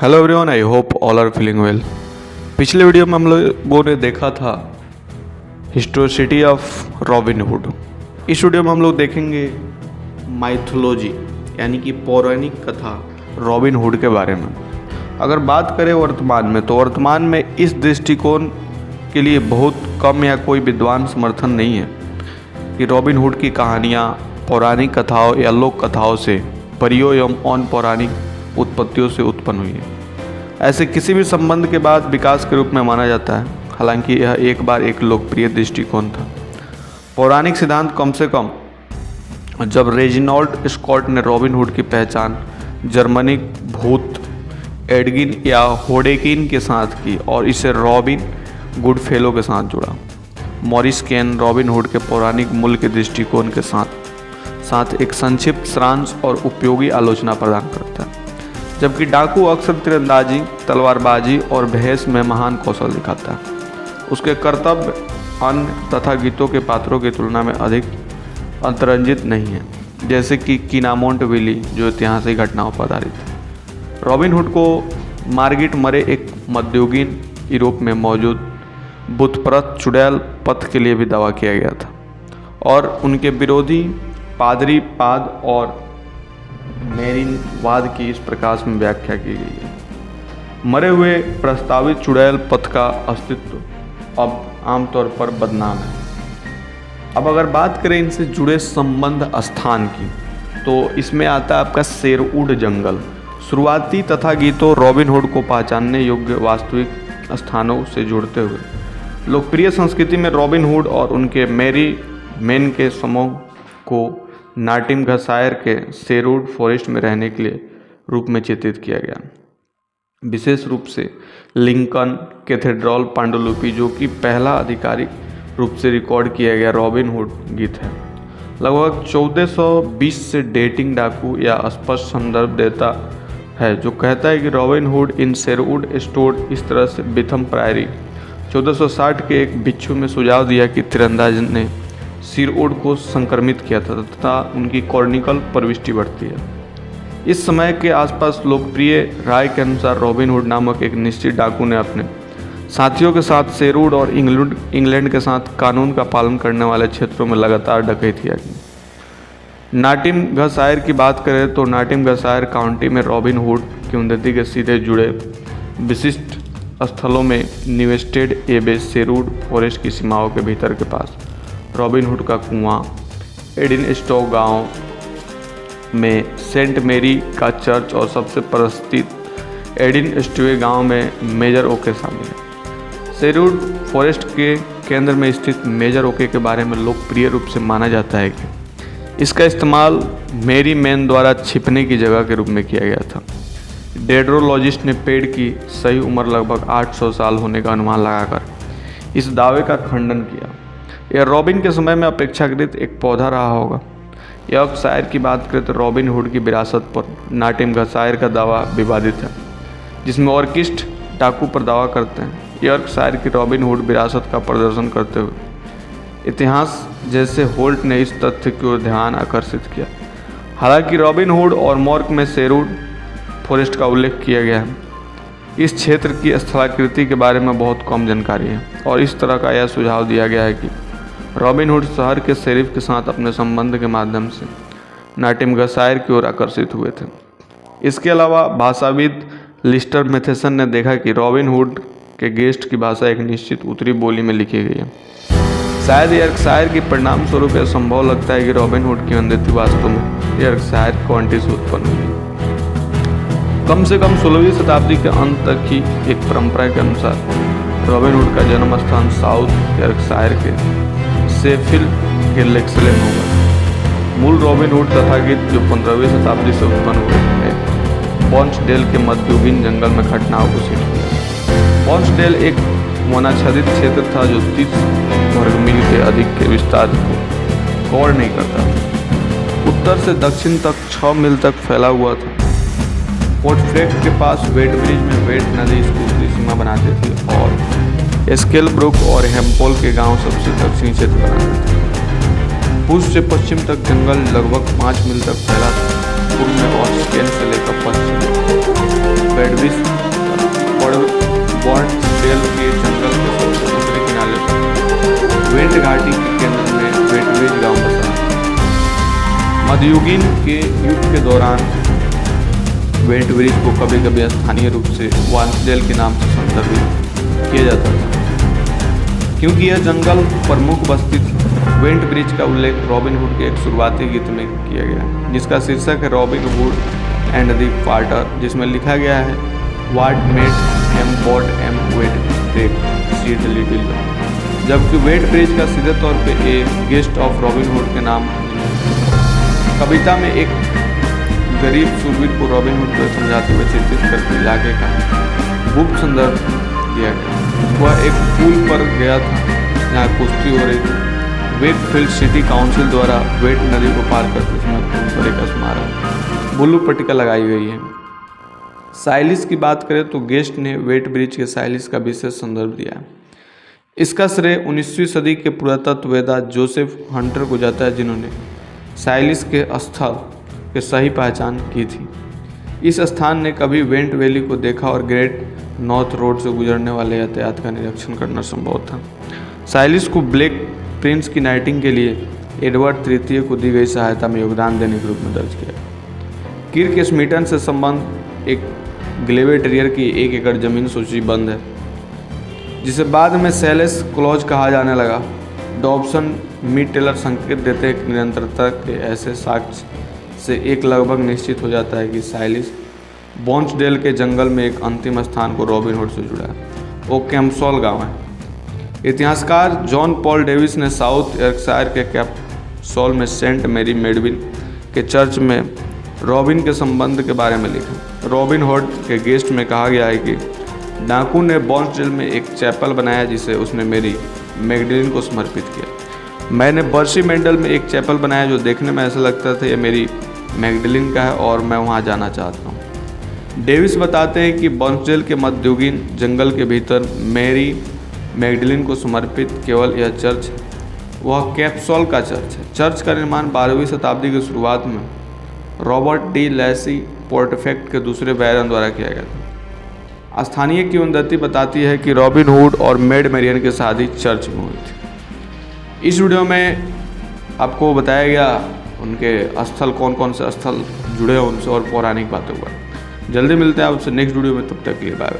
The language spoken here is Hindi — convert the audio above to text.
Hello everyone, I hope all are feeling well. पिछले वीडियो में हम लोगों ने देखा था हिस्टोरिसिटी ऑफ रॉबिन हुड। इस वीडियो में हम लोग देखेंगे माइथोलॉजी यानी कि पौराणिक कथा रॉबिन हुड के बारे में। अगर बात करें वर्तमान में, तो वर्तमान में इस दृष्टिकोण के लिए बहुत कम या कोई विद्वान समर्थन नहीं है कि रॉबिन हुड की कहानियाँ पौराणिक कथाओं या लोक कथाओं से, परियों एवं अन्य पौराणिक उत्पत्तियों से उत्पन्न हुई है। ऐसे किसी भी संबंध के बाद विकास के रूप में माना जाता है। हालांकि यह एक बार एक लोकप्रिय दृष्टिकोण था। पौराणिक सिद्धांत कम से कम जब रेजिनॉल्ड स्कॉट ने रॉबिन हुड की पहचान जर्मनिक भूत एडगिन या होडेकिन के साथ की और इसे रॉबिन गुडफेलो के साथ जुड़ा। मॉरिस केन रॉबिन हुड के पौराणिक मूल के दृष्टिकोण के साथ एक संक्षिप्त सारांश और उपयोगी आलोचना प्रदान करता है, जबकि डाकू अक्सर तीरंदाजी, तलवारबाजी और बहस में महान कौशल दिखाता है। उसके कर्तव्य अन्य तथा गीतों के पात्रों की तुलना में अधिक अंतरंजित नहीं है, जैसे कि किनामोंट विली जो ऐतिहासिक घटनाओं पर आधारित है। रॉबिन हुड को मार्गिट मरे एक मध्ययुगीन यूरोप में मौजूद बुतपरस्त चुड़ैल पथ के लिए भी दावा किया गया था और उनके विरोधी पादरी पाद और मेरिनवाद की इस प्रकाश में व्याख्या की गई है। मरे हुए प्रस्तावित चुड़ैल पथ का अस्तित्व अब आमतौर पर बदनाम है। अब अगर बात करें इनसे जुड़े संबंध स्थान की, तो इसमें आता है आपका शेरवुड जंगल। शुरुआती तथा गीतों रॉबिन हुड को पहचानने योग्य वास्तविक स्थानों से जुड़ते हुए लोकप्रिय संस्कृति में रॉबिन हुड और उनके मेरी मेन के समूह को नॉटिंघमशायर के शेरवुड फॉरेस्ट में रहने के लिए रूप में चित्रित किया गया। विशेष रूप से लिंकन कैथेड्रल पांडुलिपि, जो कि पहला आधिकारिक रूप से रिकॉर्ड किया गया रॉबिन हुड गीत है, लगभग 1420 से डेटिंग डाकू या स्पष्ट संदर्भ देता है, जो कहता है कि रॉबिन हुड इन शेरवुड स्टोर्ड इस तरह से बिथम प्रायरी। 1460 के एक बिच्छू में सुझाव दिया कि तीरंदाज ने शेरवुड को संक्रमित किया था तथा उनकी कॉर्निकल प्रविष्टि बढ़ती है। इस समय के आसपास लोकप्रिय राय के अनुसार रॉबिन हुड नामक एक निश्चित डाकू ने अपने साथियों के साथ शेरवुड और इंग्लैंड के साथ कानून का पालन करने वाले क्षेत्रों में लगातार डकैतियां की। नॉटिंघमशायर की बात करें तो नॉटिंघमशायर काउंटी में रॉबिन हुड की उन्नति के सीधे जुड़े विशिष्ट स्थलों में न्यूस्टेड एबे, शेरवुड फॉरेस्ट की सीमाओं के भीतर के पास रॉबिन हुड का कुआं, एडिनस्टॉक गांव में सेंट मेरी का चर्च और सबसे प्रसिद्ध एडिनस्टॉक गांव में मेजर ओके शामिल है। शेरवुड फॉरेस्ट के केंद्र में स्थित मेजर ओके के बारे में लोकप्रिय रूप से माना जाता है कि इसका इस्तेमाल मेरी मैन द्वारा छिपने की जगह के रूप में किया गया था। डेड्रोलॉजिस्ट ने पेड़ की सही उम्र लगभग 800 साल होने का अनुमान लगाकर इस दावे का खंडन किया। यह रॉबिन के समय में अपेक्षाकृत एक पौधा रहा होगा। यॉर्कशायर की बात करें तो रॉबिन हुड की विरासत पर नॉटिंघमशायर का दावा विवादित है, जिसमें ऑर्किस्ट डाकू पर दावा करते हैं। यॉर्कशायर की रॉबिन हुड विरासत का प्रदर्शन करते हुए इतिहास जैसे होल्ट ने इस तथ्य की ओर ध्यान आकर्षित किया। हालांकि रॉबिन हुड और मॉर्क में शेरवुड फॉरेस्ट का उल्लेख किया गया है, इस क्षेत्र की स्थलाकृति के बारे में बहुत कम जानकारी है और इस तरह का यह सुझाव दिया गया है कि रॉबिन हुड शहर के शेरिफ के साथ अपने संबंध के माध्यम से नॉटिंघमशायर की ओर आकर्षित हुए थे। इसके अलावा भाषाविद लिस्टर मैथेसन ने देखा कि रॉबिन हुड के गेस्ट की भाषा एक निश्चित उत्तरी बोली में लिखी गई है। शायद यॉर्कशायर के परिणाम स्वरूप यह संभव लगता है कि रॉबिन हुड की उन्नति वास्तव में यॉर्कशायर काउंटी से उत्पन्न हुई। कम से कम 16वीं शताब्दी के अंत तक की एक परंपरा के अनुसार रॉबिन हुड का जन्म स्थान साउथ यॉर्कशायर के शेफील्ड के लेक्सलेन होगा। मूल रॉबिन हुड तथाकथित जो 15वीं शताब्दी से उत्पन्न हुए हैं, बॉन्सडेल के मध्ययुगीन जंगल में घटनाओं को सीख किया। बॉन्सडेल एक वनाच्छादित क्षेत्र था जो 30 वर्ग मील के अधिक के विस्तार को कवर नहीं करता था। उत्तर से दक्षिण तक 6 मील तक फैला हुआ था। पोर्टफ्रेक्ट के पास वेट ब्रिज में वेट नदी इसकी उत्तरी सीमा बनाती थी और स्केलब्रुक और हेम्पोल के गांव सबसे दक्षिणी क्षेत्र बनाते थे। पूर्व से पश्चिम तक जंगल लगभग 5 मील तक फैला था, पूर्व में और स्केल से लेकर पश्चिम बेडविस बॉर्नसडेल के जंगल के उत्तरी किनारे वेंट घाटी के केंद्र में वेटब्रिज गांव बसा। मध्ययुगीन के युग के दौरान वेंटब्रिज को कभी कभी स्थानीय रूप से वार्नसडेल के नाम से संदर्भित किया जाता था क्योंकि यह जंगल प्रमुख बस्ती थी। वेंटब्रिज का उल्लेख रॉबिन हुड के एक शुरुआती गीत में किया गया है जिसका शीर्षक है Robin Hood and the potter, जिसमें लिखा गया है what made em both em wet break see the little. जबकि वेटब्रिज का सीधे तौर पे a guest of Robin Hood के नाम। कविता में एक गरीब सूरवीर को रॉबिन हुड को समझाते हुए चित्रित करके इलाके का गुप्त संदर्भ दिया गया। वह एक पुल पर गया था जहाँ कुश्ती हो रही थी। वेकफील्ड सिटी काउंसिल द्वारा वेट नदी को पार करते समय उन पर एक स्मारक ब्लू पट्टिका लगाई गई है। साइलिस की बात करें तो गेस्ट ने वेटब्रिज के साइलिस का विशेष संदर्भ दिया है। इसका श्रेय 19वीं सदी के पुरातत्ववेत्ता जोसेफ हंटर को जाता है जिन्होंने साइलिस के स्थल की सही पहचान की थी। इस स्थान ने कभी वेंट वैली को देखा और ग्रेट नॉर्थ रोड से गुजरने वाले यातायात का निरीक्षण करना संभव था। साइलिस को ब्लैक प्रिंस की नाइटिंग के लिए एडवर्ड तृतीय को दी गई सहायता में योगदान देने के रूप में दर्ज किया। किर्क स्मिटन से संबंध एक ग्लेवे टेरियर की 1 एकड़ जमीन सूचीबद्ध है जिसे बाद में सेलेस क्लॉज कहा जाने लगा। डॉबसन मीट टेलर संकेत देते हैं कि निरंतरता के ऐसे साक्ष्य से एक लगभग निश्चित हो जाता है कि साइलिस बॉर्नसडेल के जंगल में एक अंतिम स्थान को रॉबिन हुड से जुड़ा है। वो कैम्पसॉल गांव है। इतिहासकार जॉन पॉल डेविस ने साउथ यॉर्कशायर के कैम्पसॉल में सेंट मैरी मेडविन के चर्च में रॉबिन के संबंध के बारे में लिखा। रॉबिन हुड के गेस्ट में कहा गया है कि डाकू ने बॉर्नसडेल में एक चैपल बनाया जिसे उसने मेरी मैगडलिन को समर्पित किया। मैंने बर्सी मेंडल में एक चैपल बनाया जो देखने में ऐसा लगता था ये मेरी मैगडलिन का है और मैं वहाँ जाना चाहता हूँ। डेविस बताते हैं कि बॉर्नसडेल के मध्ययुगीन जंगल के भीतर मेरी मैगडलिन को समर्पित केवल यह चर्च है। वह कैप्सॉल का चर्च है। चर्च का निर्माण 12वीं शताब्दी की शुरुआत में रॉबर्ट डी लैसी पोर्टफेक्ट के दूसरे बैरन द्वारा किया गया था। स्थानीय किंवदंती बताती है कि रॉबिन हुड और मेड मेरियन की शादी चर्च में हुई थी। इस वीडियो में आपको बताया गया उनके स्थल कौन कौन से स्थल जुड़े हैं उनसे और पौराणिक बातें हुआ। जल्दी मिलते हैं आपसे नेक्स्ट वीडियो में, तब तक के लिए बाय।